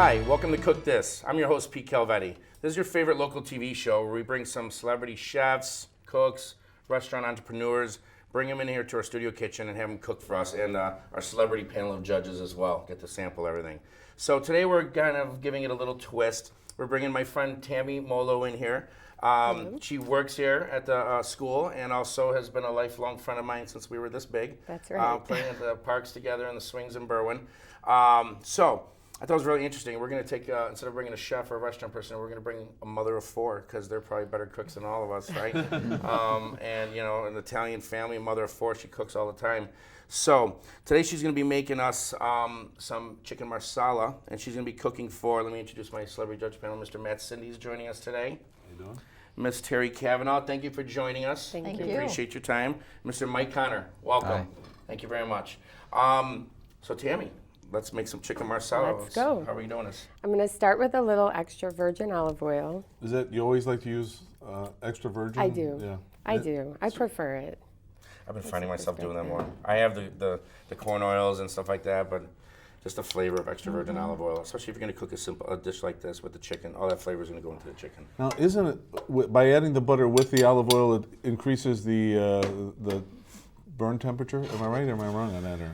Hi, welcome to Cook This. I'm your host, Pete Calvetti. This is your favorite local TV show where we bring some celebrity chefs, cooks, restaurant entrepreneurs, bring them in here to our studio kitchen and have them cook for us, and our celebrity panel of judges as well, get to sample everything. So today we're kind of giving it a little twist. We're bringing my friend Tammy Mollo in here. She works here at the school and also has been a lifelong friend of mine since we were this big. That's right. Playing at the parks together and the swings in Berwyn. So I thought it was really interesting. We're going to take, instead of bringing a chef or a restaurant person, we're going to bring a mother of four because they're probably better cooks than all of us, right? And, you know, an Italian family, mother of four, she cooks all the time. So today she's going to be making us some chicken marsala, and she's going to be cooking for, let me introduce my celebrity judge panel, Mr. Matt Sinde is joining us today. How you doing? Ms. Terry Kavanaugh, thank you for joining us. Thank you. Appreciate your time. Mr. Mike Connor, welcome. Hi. Thank you very much. So Tammy, let's make some chicken marsala. Let's go. How are we doing this? I'm going to start with a little extra virgin olive oil. Is that you always like to use extra virgin? I do. Yeah. I do. I prefer it. I've been finding myself doing that more. I have the corn oils and stuff like that, but just the flavor of extra virgin olive oil, especially if you're going to cook a dish like this with the chicken, all that flavor is going to go into the chicken. Now, isn't it by adding the butter with the olive oil, it increases the burn temperature? Am I right or am I wrong on that? Or?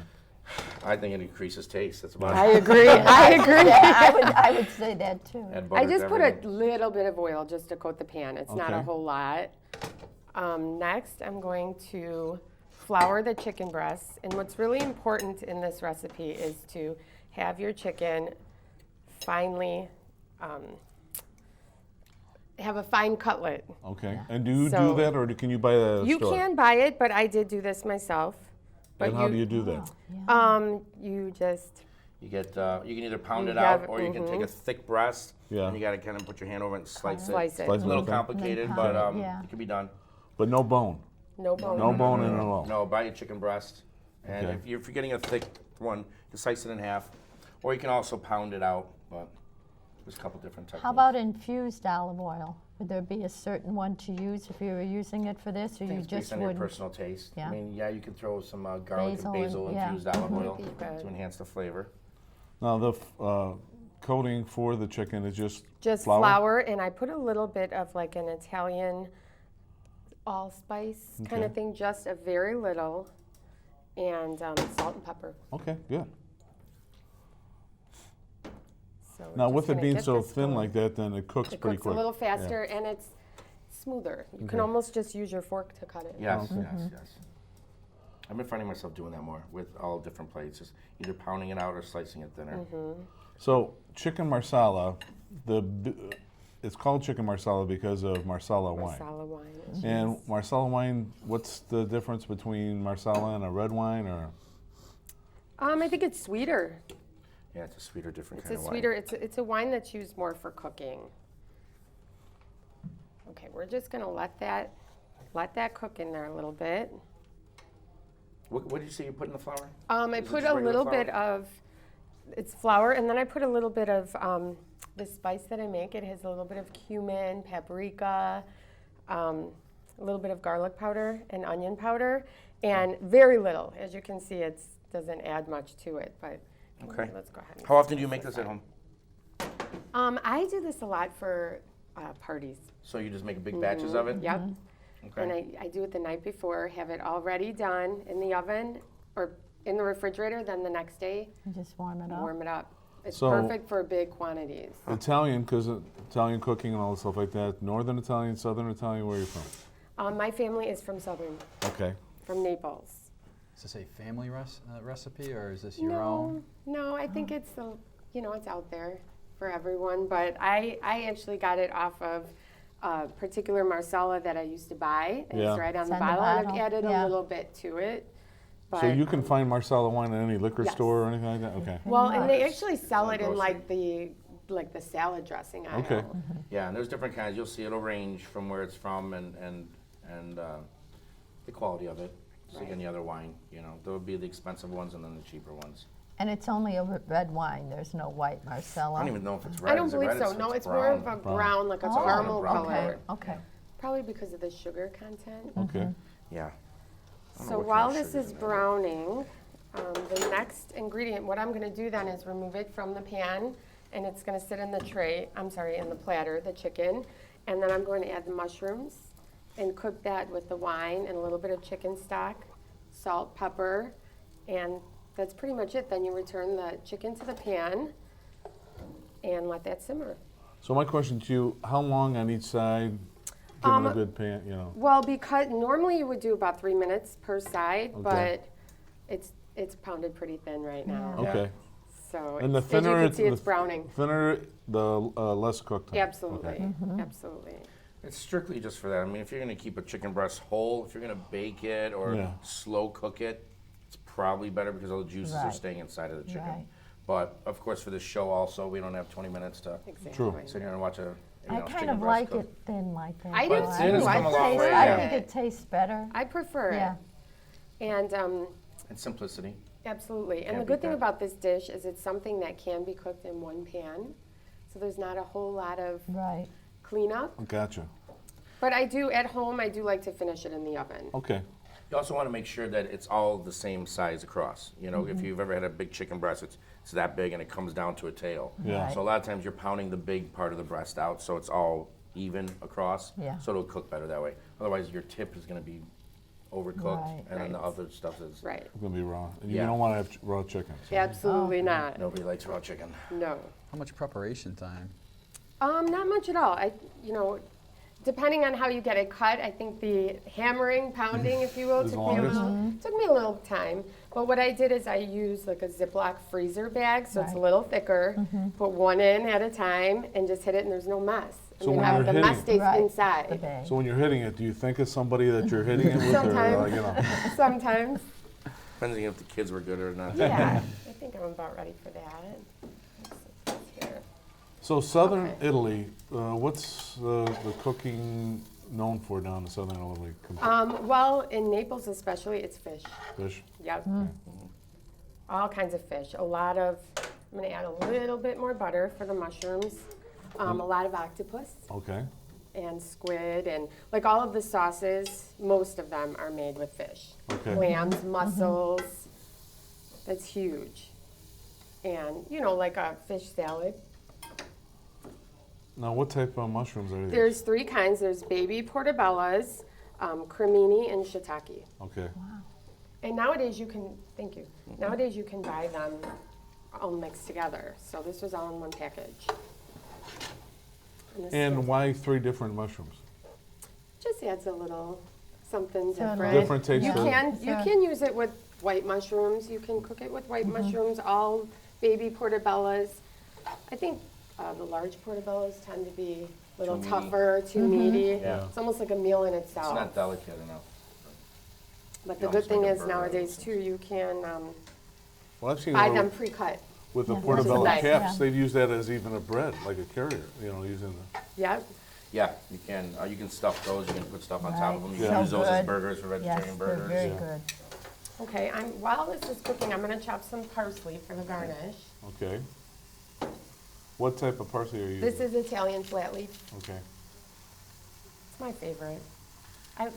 I think it increases taste. That's about I it. agree. I agree. Yeah, I would say that too. Add butter I to just put a everything. little bit of oil just to coat the pan. It's not a Okay. whole lot. Next, I'm going to flour the chicken breasts. And what's really important in this recipe is to have your chicken finely, have a fine cutlet. Okay. And do you So- do that, or can you buy that at a You store? can buy it, but I did do this myself. But And how do you do that? You just You get you can either pound You it out have- or you can take a thick breast. Yeah. And you got to kind of put your hand over it and slice it. slice it. Slice It's a little Okay. complicated, And but then pound it, yeah. it can be done. But no bone. No bone. No bone in it at all. No, buy your chicken breast, and Okay. if you're getting a thick one, you slice it in half, or you can also pound it out. But there's a couple different techniques. How about infused olive oil? Would there be a certain one to use if you were using it for this, or I think you it's just based on your wouldn't? personal taste. Yeah. I mean, yeah, you can throw some garlic Basil and basil and- yeah. infused olive oil Be good. to enhance the flavor. Now the coating for the chicken is just Flour, and I put a little bit of like an Italian allspice kind of Okay. thing, just a very little, and salt and pepper. Okay, good. So we're Now just with it gonna being get so this thin going. like that, then it cooks It pretty cooks quick. a little faster, and it's smoother. You can Okay. almost just use your fork to cut it. Yes, yes. I've been finding myself doing that more with all different plates, just either pounding it out or slicing it thinner. So chicken marsala, it's called chicken marsala because of marsala wine. Marsala wine. And marsala wine, what's the difference between marsala and a red wine, or? I think it's sweeter. Yeah, it's a sweeter, different It's kind a of sweeter. wine. It's a wine that's used more for cooking. Okay, we're just gonna let that cook in there a little bit. What did you say you put in the flour? I Is it put just a regular little flour? bit of it's flour, and then I put a little bit of the spice that I make. It has a little bit of cumin, paprika, a little bit of garlic powder and onion powder, and very little. As you can see, it doesn't add much to it, but Okay. let's go ahead. And How often do you make this at home? I do this a lot for parties. So you just make big batches of it? Yep. Okay. And I do it the night before, have it already done in the oven or in the refrigerator, then the next day, You just warm it up. warm it up. It's So- perfect for big quantities. Italian, because Italian cooking and all that stuff like that. Northern Italian, Southern Italian, where are you from? My family is from Okay. from Naples. Is this a family recipe, or is this your own? No, I think it's it's out there for everyone. But I actually got it off of a particular marsala that I used to buy. And Yeah. It's right on It's the on the bottle, and I've bottle, added yeah. a little bit to it. But, So you can find marsala wine at any liquor Yes. store or anything like that? Okay. well, and they Nice. actually sell it in Grocery. like the salad dressing aisle. Okay. Yeah, and there's different kinds. You'll see it'll range from where it's from and the quality of it. It's like Right. any other wine, there would be the expensive ones and then the cheaper ones. And it's only a red wine. There's no white marsala. I don't even know if it's red. I don't Is it believe red? so. No, it's more of a brown, like a Oh, caramel brown color. color. Okay. Probably because of the sugar content. Okay. Yeah. I don't know So what while kind of this sugar's is in there. browning, the next ingredient, what I'm going to do then is remove it from the pan and it's gonna sit in the tray, in the platter, the chicken. And then I'm going to add the mushrooms and cook that with the wine and a little bit of chicken stock, salt, pepper, and that's pretty much it. Then you return the chicken to the pan and let that simmer. So my question to you, how long on each side, given a good pan, you know? Well, because normally you would do about 3 minutes per side, Okay. but it's pounded pretty thin right now. Okay. So And the as you thinner can it's, see, it's browning. thinner, the less cooked. time. Absolutely, Okay. absolutely. It's strictly just for that. I mean, if you're going to keep a chicken breast whole, if you're going to bake it or Yeah. slow cook it, it's probably better because all the juices are Right. staying inside of the chicken. Right. But of course, for this show also, we don't have 20 minutes to Exactly. True. sit here and watch a I chicken kind of breast like cook. it thin like that. I do But too. thin has I come a long prefer way, I yeah. think it tastes better. I prefer Yeah. it. And And simplicity. absolutely. And Can't the good beat thing that. about this dish is it's something that can be cooked in one pan. So there's not a whole lot of Right. cleanup. Gotcha. But I do, at home, I do like to finish it in the oven. Okay. You also want to make sure that it's all the same size across. You know, Mm-hmm. if you've ever had a big chicken breast, it's that big and it comes down to a tail. Yeah. Right. So a lot of times you're pounding the big part of the breast out so it's all even across. Yeah. So it'll cook better that way. Otherwise, your tip is going to be overcooked, Right. and then the Right. other stuff is. Right. It's gonna be raw. And Yeah. you don't wanna have raw chicken. So. Absolutely not. Nobody likes raw chicken. No. How much preparation time? Not much at all. Depending on how you get it cut, I think the hammering, pounding, if you will, Is took longest. me a little time. But what I did is I used like a Ziploc freezer bag, so it's a Right. little thicker. Put one in at a time and just hit it, and there's no mess. So when have you're the hitting- mess stays Right. The inside. bag. So when you're hitting it, do you think of somebody that you're hitting it with, Sometimes. or you know? Sometimes. Depending if the kids were good or not. Yeah. I think I'm about ready for that. Let's see here. So southern Okay. Italy, what's the cooking known for down in southern Italy? Well, in Naples especially, it's fish. Fish. Yep. All kinds of fish. I'm going to add a little bit more butter for the mushrooms. A lot of octopus Okay. and squid and like all of the sauces, most of them are made with fish. Okay. Clams, mussels. That's huge. And, like a fish salad. Now, what type of mushrooms are these? There's 3 kinds. There's baby portobellas, cremini, and shiitake. Okay. And nowadays you can, thank you, nowadays you can buy them all mixed together. So this was all in one package. this And is- why 3 different mushrooms? just adds a little something So different. Different taste You to it. can use it with white mushrooms. You can cook it with white mushrooms, all baby portobellas. I think the large portobellas tend to be a little Too meaty. tougher, too meaty. Yeah. It's almost like a meal in It's itself. not delicate enough. But You the almost good thing make a is burger out of nowadays those too, you can Well, I've seen buy with- them pre-cut. with the Yeah. portobello Nice. caps, Yeah. they've used that as even a bread, like a carrier, using the, Yep. Yeah, you can. You can stuff those. You can put stuff on top of them. You Yeah. can use So those as good. burgers for Yes, vegetarian they're burgers. very Yeah. good. Okay, while this is cooking, I'm gonna chop some parsley for the garnish. okay. What type of parsley are you using? This is Italian flat leaf. Okay. It's my favorite.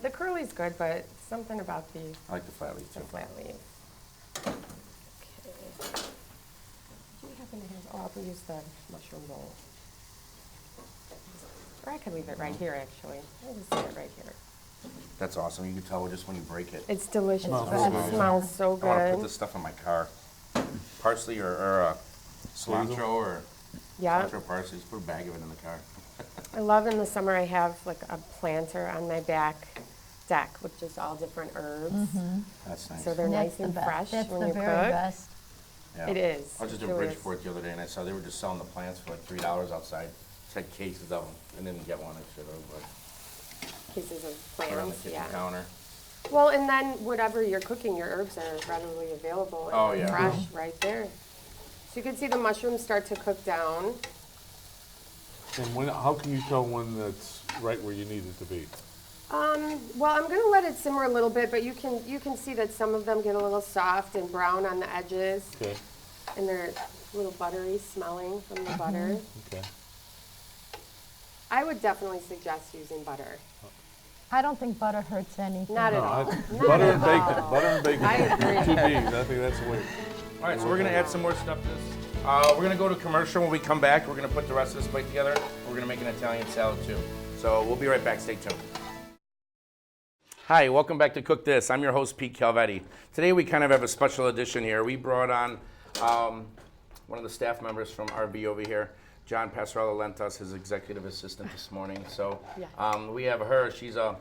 The curly's good, but something about the I like the flat leaf too. flat leaf. Okay. Do you happen to have, I'll use the mushroom bowl. Or I could leave it right here, actually. I'll just leave it right here. That's awesome. You can tell just when you break it. It's delicious. Smells It so good. smells so I want to put good. this stuff in my car. Parsley or cilantro or Yeah. cilantro parsley. Just put a bag of it in the car. I love in the summer I have like a planter on my back deck with just all different herbs. That's nice. So they're And nice that's the and best. fresh That's when the you very cook. best. Yeah. It is. I was just It in really is. Bridgeport the other day and I saw they were just selling the plants for like $3 outside. Just had cases of them. I didn't get one. I should have, but Pieces of put it on the plants, kitchen yeah. counter. Well, and then whatever you're cooking, your herbs are readily available Oh, and yeah. fresh right there. So you can see the mushrooms start to cook down. And how can you tell when that's right where you need it to be? Well, I'm gonna let it simmer a little bit, but you can see that some of them get a little soft and brown on the edges, Okay, and they're a little buttery smelling from the butter. okay. I would definitely suggest using butter. I don't think butter hurts anything. Not at No, all. butter and bacon, butter and bacon. I agree. 2 B's, I think that's the way. All right, so we're going to add some more stuff to this. We're going to go to commercial. When we come back, we're going to put the rest of this plate together. We're going to make an Italian salad too. So we'll be right back. Stay tuned. Hi, welcome back to Cook This. I'm your host, Pete Calvetti. Today we kind of have a special edition here. We brought on one of the staff members from RB over here. John Passarella lent us his executive assistant this morning. So we have her. She's a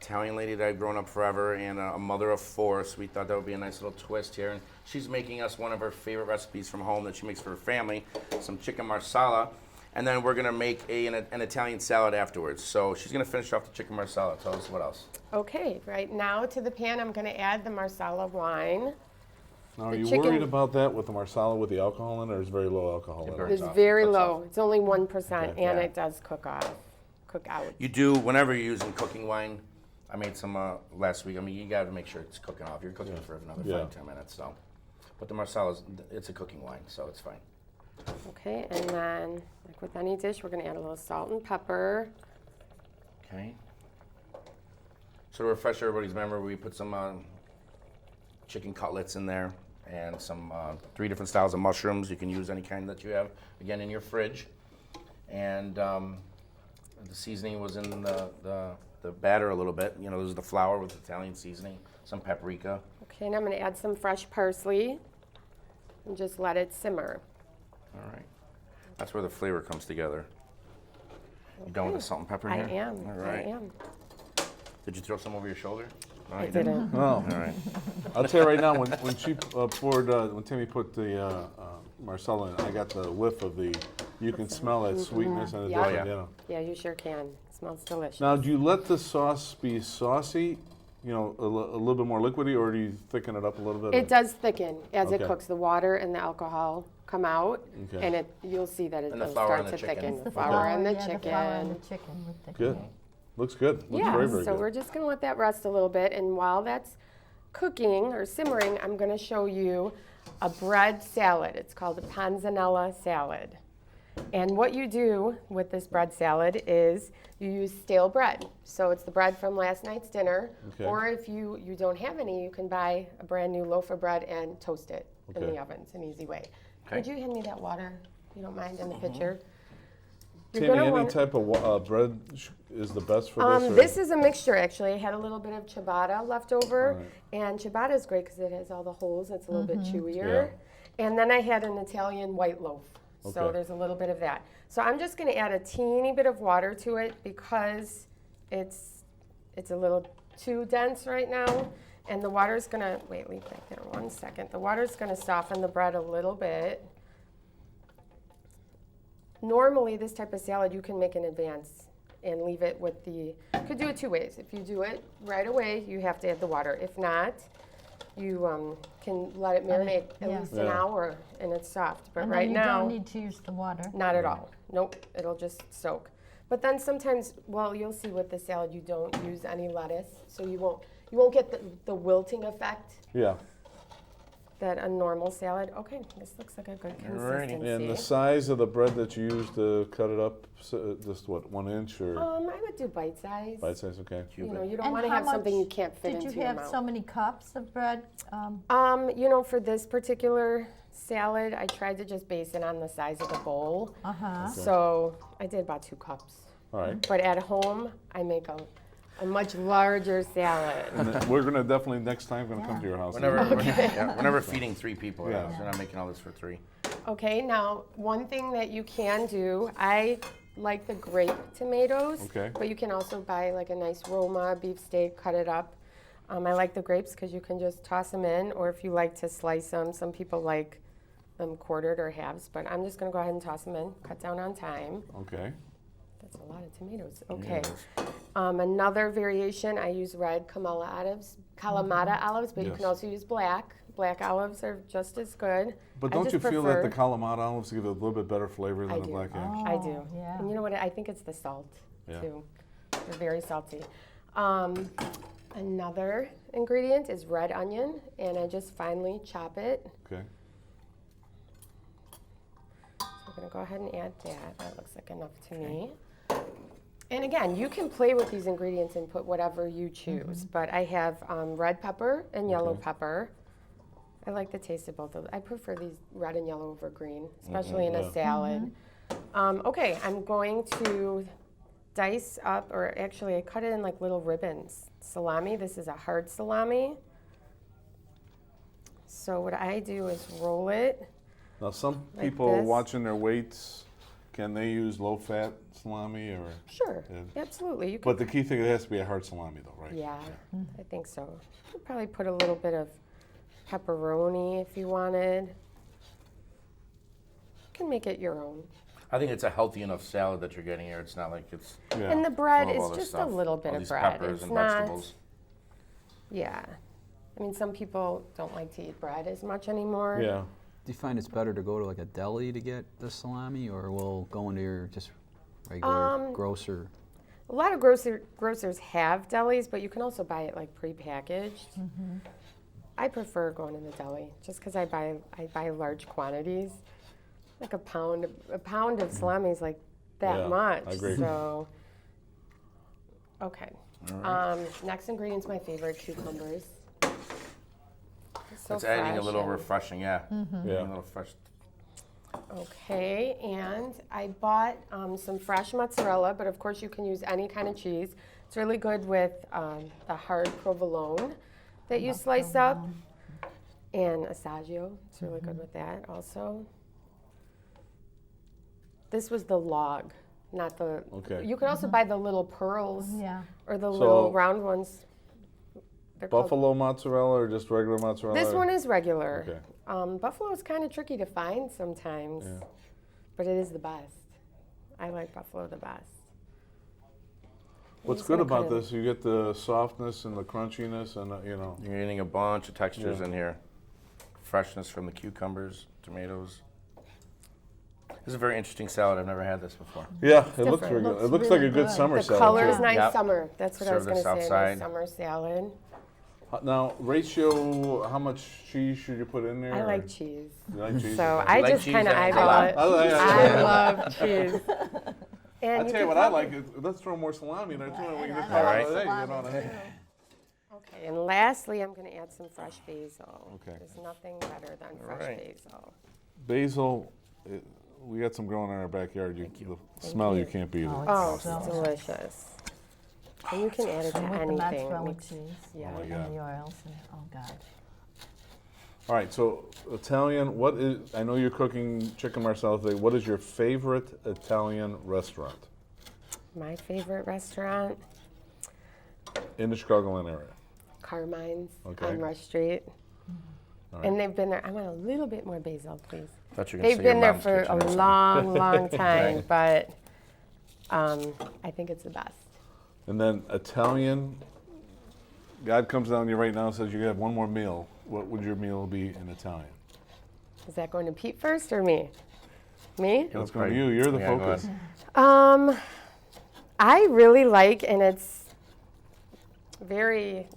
Italian lady that I've grown up forever and a mother of 4, so we thought that would be a nice little twist here. And she's making us one of her favorite recipes from home that she makes for her family, some chicken marsala. And then we're gonna make an Italian salad afterwards. So she's gonna finish off the chicken marsala. Tell us what else. Okay, right now to the pan, I'm gonna add the marsala wine. Now, are The you chicken- worried about that with the marsala with the alcohol in it, or is very low alcohol in burns it? It's off. very Cooks low. off. It's only 1%, Okay. and Yeah. it does cook out. You do, whenever you're using cooking wine, I made some last week. I mean, you gotta make sure it's cooking off. You're cooking for another 5-10 minutes, so. But the marsala's, it's a cooking wine, so it's fine. Okay, and then, like with any dish, we're gonna add a little salt and pepper. Okay. So to refresh everybody's memory, we put some chicken cutlets in there and some 3 different styles of mushrooms. You can use any kind that you have, again, in your fridge. And the seasoning was in the batter a little bit. You know, this is the flour with Italian seasoning, some paprika. Okay, and I'm gonna add some fresh parsley and just let it simmer. All right. That's where the flavor comes together. You done with the salt and pepper I here? am, All right. I am. Did you throw some over your shoulder? No, I you didn't. didn't. No. All right. I'll tell you right now, when she poured, when Tammy put the marsala in, I got the whiff of the, you can smell that sweetness and a Yeah. different, Oh, yeah. you know. Yeah, you sure can. It smells delicious. Now, do you let the sauce be saucy, you know, a little bit more liquidy, or do you thicken it up a little bit? It does thicken as it Okay. cooks. The water and the alcohol come out, Okay. and you'll see that it And the will flour start and to the chicken. thicken. The The flour and the yeah, chicken. the flour and the chicken with the Good. Looks good. Looks Yeah, very, very so good. we're just gonna let that rest a little bit, and while that's cooking or simmering, I'm gonna show you a bread salad. It's called a panzanella salad. And what you do with this bread salad is you use stale bread. So it's the bread from last night's dinner, Okay. or if you don't have any, you can buy a brand new loaf of bread and toast it in Okay. the oven. It's an easy way. Okay. Could you hand me that water, if you don't mind, in the pitcher? You're Tammy, gonna any want- type of bread is the best for this? or- This is a mixture, actually. I had a little bit of ciabatta left over, Right. and ciabatta is great because it has all the holes. It's a little bit chewier. Yeah. And then I had an Italian white loaf, so Okay. there's a little bit of that. So I'm just going to add a teeny bit of water to it because it's a little too dense right now. And the water's going to, wait, leave that there 1 second. The water's going to soften the bread a little bit. Normally, this type of salad you can make in advance and leave it with the, you could do it 2 ways. If you do it right away, you have to add the water. If not, you can let it marinate at yeah. least an Yeah. hour and it's soft. But And right then you now, don't need to use the water. not at all. Nope, it'll just soak. But then sometimes, well, you'll see with the salad, you don't use any lettuce, so you won't get the wilting effect Yeah. that a normal salad. Okay, this looks like a good Alrighty. consistency. And the size of the bread that you use to cut it up, just what, 1 inch or I would do bite size. bite size? Okay. You know, you don't And want to how have something much you can't fit Did into you your have mouth. so many cups of bread? You know, for this particular salad, I tried to just base it on the size of the bowl. Uh-huh. So I did about 2 cups. All right. But at home, I make a much larger salad. And then we're gonna definitely next time come to your house. We're never feeding 3 people. Yeah. So we're not making all this for 3. Okay, now one thing that you can do, I like the grape tomatoes, Okay. but you can also buy like a nice Roma beefsteak, cut it up. I like the grapes because you can just toss them in, or if you like to slice them, some people like them quartered or halves, but I'm just gonna go ahead and toss them in, cut down on time. Okay. That's a lot of tomatoes. Okay. Another variation, I use red Kalamata olives, but you can Yes. also use black. Black olives are just as good. But I don't just you feel that the prefer- Kalamata olives give it a little bit better flavor than I the do. black egg? I do. yeah. And you know what? I think it's the salt, Yeah. too. They're very salty. Another ingredient is red onion, and I just finely chop it. Okay. So I'm going to go ahead and add that. That looks like enough to me. And again, you can play with these ingredients and put whatever you choose. But I have red pepper and yellow Okay. pepper. I like the taste of both of them. I prefer these red and yellow over green, especially in a salad. Okay, I'm going to dice up, or actually I cut it in like little ribbons. Salami, this is a hard salami. So what I do is roll it. Now, some Like people this. watching their weights, can they use low-fat salami or? Sure, Yeah. absolutely. You can. But the key thing, it has to be a hard salami, though, right? Yeah, I think so. You'd probably put a little bit of pepperoni if you wanted. You can make it your own. I think it's a healthy enough salad that you're getting here. It's not like it's Yeah. And the bread full of is all this just stuff, a little bit all of these bread. peppers It's and not. vegetables. Yeah. I mean, some people don't like to eat bread as much anymore. Yeah. Do you find it's better to go to like a deli to get the salami, or will go into your just regular grocer? A lot of grocers have delis, but you can also buy it like prepackaged. I prefer going in the deli just because I buy large quantities. Like a pound of salami is like that Yeah, much. I agree. So, okay. Next ingredient's my favorite, cucumbers. So It's adding a fresh little and- refreshing, yeah. Yeah. A little fresh. Okay, and I bought some fresh mozzarella, but of course you can use any kind of cheese. It's really good with the hard provolone that you slice up, and assaggio. It's really good with that also. This was the log, not the. Okay. You could also buy the little pearls Yeah. or the So- little round ones. They're called- Buffalo mozzarella or just regular mozzarella? This one is regular. Okay. Buffalo is kind of tricky to find sometimes, Yeah. but it is the best. I like buffalo the best. What's just good gonna about cut it. this, you get the softness and the crunchiness and, you know. You're getting a bunch of textures Yeah. in here. Freshness from the cucumbers, tomatoes. This is a very interesting salad. I've never had this before. Yeah, it looks different. really good. It Looks looks like a really good good. summer The salad. color too. is nice Yep. summer. That's what I was Serve going to this say. Nice outside. summer salad. Now, ratio, how much cheese should you put in there? I or- like cheese. You like cheese? So Okay. I like just cheese? kind of That's a eyeball lot. it. I love cheese. And I'll you tell you can what I probably- like. Let's throw more salami in there too, and we can just I call like it a day, you salami, know what I mean? Okay, and lastly, I'm going to add some fresh basil. Okay. There's nothing better than fresh right. basil. Basil, we got some growing in our backyard. The smell you can't beat it. Oh, It's so it's delicious. And you can add it to And with the anything. mozzarella Mix- cheese Yeah. Oh my God. and the oils. And, oh, God. All right, so Italian, what is, I know you're cooking chicken marsala today. What is your favorite Italian restaurant My favorite restaurant, in the Chicagoland area? Carmine's Okay. on Rush Street. All right. And they've been there. I want a little bit more basil, please. Thought you were gonna They've say your been there mom's for kitchen a or something. long, long time, but I think it's the best. And then Italian, God comes down to you right now and says you have one more meal. What would your meal be in Italian? Is that going to Pete first or me? Me? That's going to you. You're the Yeah, go focus. ahead. I really like, and it's very,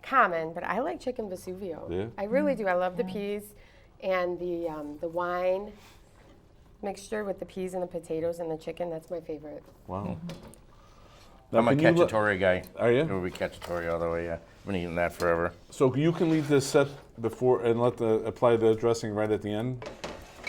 common, but I like chicken Vesuvio. Yeah? I really do. I love the peas and the wine mixture with the peas and the potatoes and the chicken. That's my favorite. Wow. I'm a can you let- cacciatore guy. Are you? It would be cacciatore all the way, yeah. I've been eating that forever. So you can leave this set before and apply the dressing right at the end?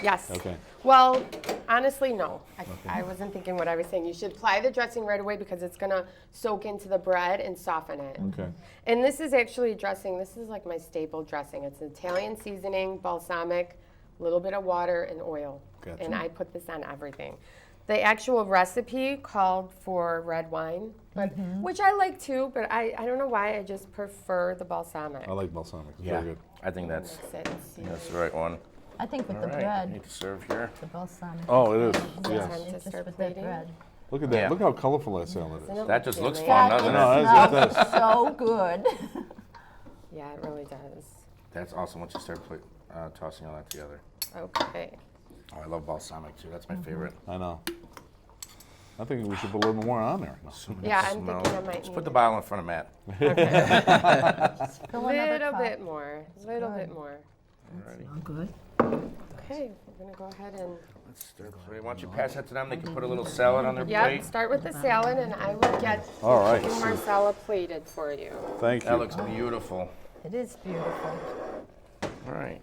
Yes. Okay. Well, honestly, no. I wasn't thinking what I was saying. You should apply the dressing right away because it's going to soak into the bread and soften it. Okay. And this is actually dressing. This is like my staple dressing. It's Italian seasoning, balsamic, a little bit of water, and oil. Gotcha. And I put this on everything. The actual recipe called for red wine, but, which I like too, but I don't know why. I just prefer the balsamic. I like balsamic. It's Yeah, very good. I think that's Mix it and season that's the right one. I think with All the right, bread, need to serve here. the balsamic. Oh, it is. Yeah, Yes. Time to it's just start with that plating. bread. Look at that. Yeah. Look how colorful that salad is. Isn't it That just looks yummy? fun, That doesn't No, it? it smells so good. Yeah, it really does. That's awesome once you start tossing all that together. Okay. Oh, I love balsamic too. That's my favorite. I know. I think we should put a little more on there. Yeah, I'm Smell. thinking I might Just need put the it. bottle in front of Matt. Fill another Little cup. bit more. Little bit more. Alrighty. Oh, good. Okay, we're gonna go ahead and Let's stir. So why don't you pass that to them? They can put a little salad on their yeah, plate. start with the salad, and I will get All right. chicken marsala plated for you. Thank you. That looks beautiful. It is beautiful. All right.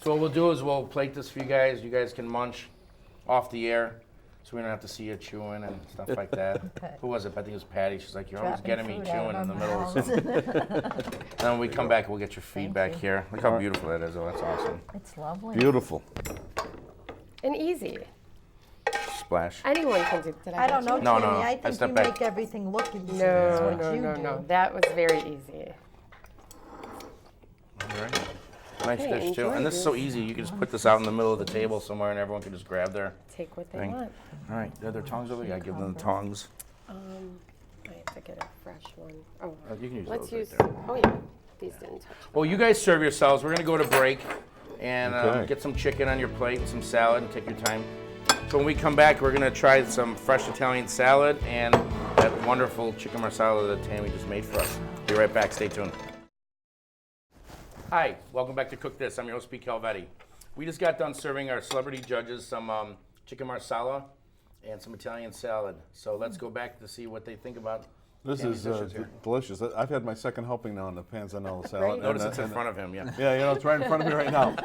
So what we'll do is we'll plate this for you guys. You guys can munch off the air, so we don't have to see you chewing and stuff like that. Okay. Who was it? I think it was Patty. She's like, you're always Dropping getting me food out chewing of in the our middle of mouths. something. Then when we come back, we'll get your feedback you. here. Look how beautiful that is. Oh, that's awesome. It's lovely. Beautiful. And easy. Splash. Anyone can do. Did I I don't know, hurt No, Tammy. no, I I think you stepped back. make everything look easy. you? is No, what no, you no, do. no. That was very easy. All right. Nice Hey, dish too. enjoy And this is so this. easy. You can just put this out in the middle of the table somewhere, and everyone can just grab their Take what they thing. want. All right. Are there tongs over? Yeah, give them the tongs. I have to get a fresh one. Oh, You can use let's those use. right there. Oh yeah, these didn't touch. Well, you guys serve yourselves. We're gonna go to break and Okay. get some chicken on your plate and some salad, and take your time. So when we come back, we're gonna try some fresh Italian salad and that wonderful chicken marsala that Tammy just made for us. Be right back. Stay tuned. Hi, welcome back to Cook This. I'm your host, Pete Calvetti. We just got done serving our celebrity judges some chicken marsala and some Italian salad. So let's go back to see what they think about This Tammy's is dishes here. delicious. I've had my second helping now in the panzanella salad. Notice and, it's in front of him, yeah. Yeah, you know, it's right in front of me right now.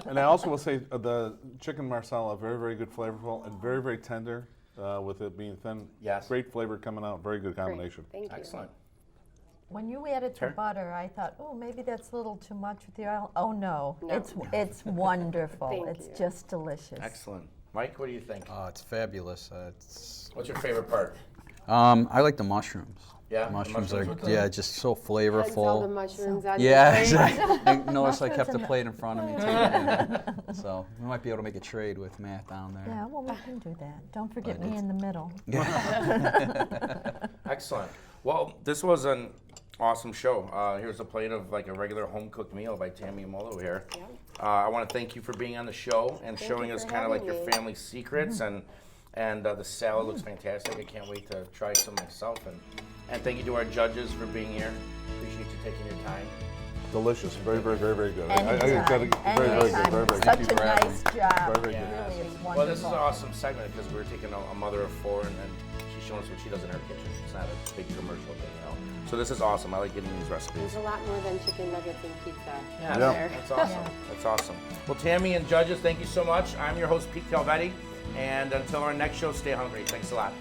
And I also will say the chicken marsala, very, very good flavorful and very, very tender with it being thin. Yes. Great flavor coming out. Very good combination. Thank you. Excellent. When you added Sure. the butter, I thought, oh, maybe that's a little too much with the oil. Oh, no. No. It's wonderful. Thank It's you. just delicious. Excellent. Mike, what do you think? It's fabulous. What's your favorite part? I like the mushrooms. Yeah, the mushrooms mushrooms are are good. yeah, just so Hence all the flavorful. mushrooms on Yeah, your plate. exactly. I noticed I kept the plate in front of me too. So we might be able to make a trade with Matt down there. Yeah, well, we can do that. Don't forget But me it's- in the middle. Excellent. Well, this was an awesome show. Here's a plate of like a regular home cooked meal by Tammy Mollo here. Yeah. I want to thank you for being on the show and Thank showing you us for kind of like having your me. family secrets and the salad looks fantastic. I can't wait to try some myself and thank you to our judges for being here. Appreciate you taking your time. Delicious. Very, very, very, very good. Anytime. Very, very good. Very, very Such good. a nice job. Very, very Yeah. good. Really is wonderful. Well, this is an awesome segment because we're taking a mother of four and she's showing us what she does in her kitchen. It's not a big commercial thing, you know. So this is awesome. I like getting these recipes. There's a lot more than chicken nuggets and pizza. Yeah, out Yeah. there. That's awesome. That's awesome. Well, Tammy and judges, thank you so much. I'm your host, Pete Calvetti, and until our next show, stay hungry. Thanks a lot.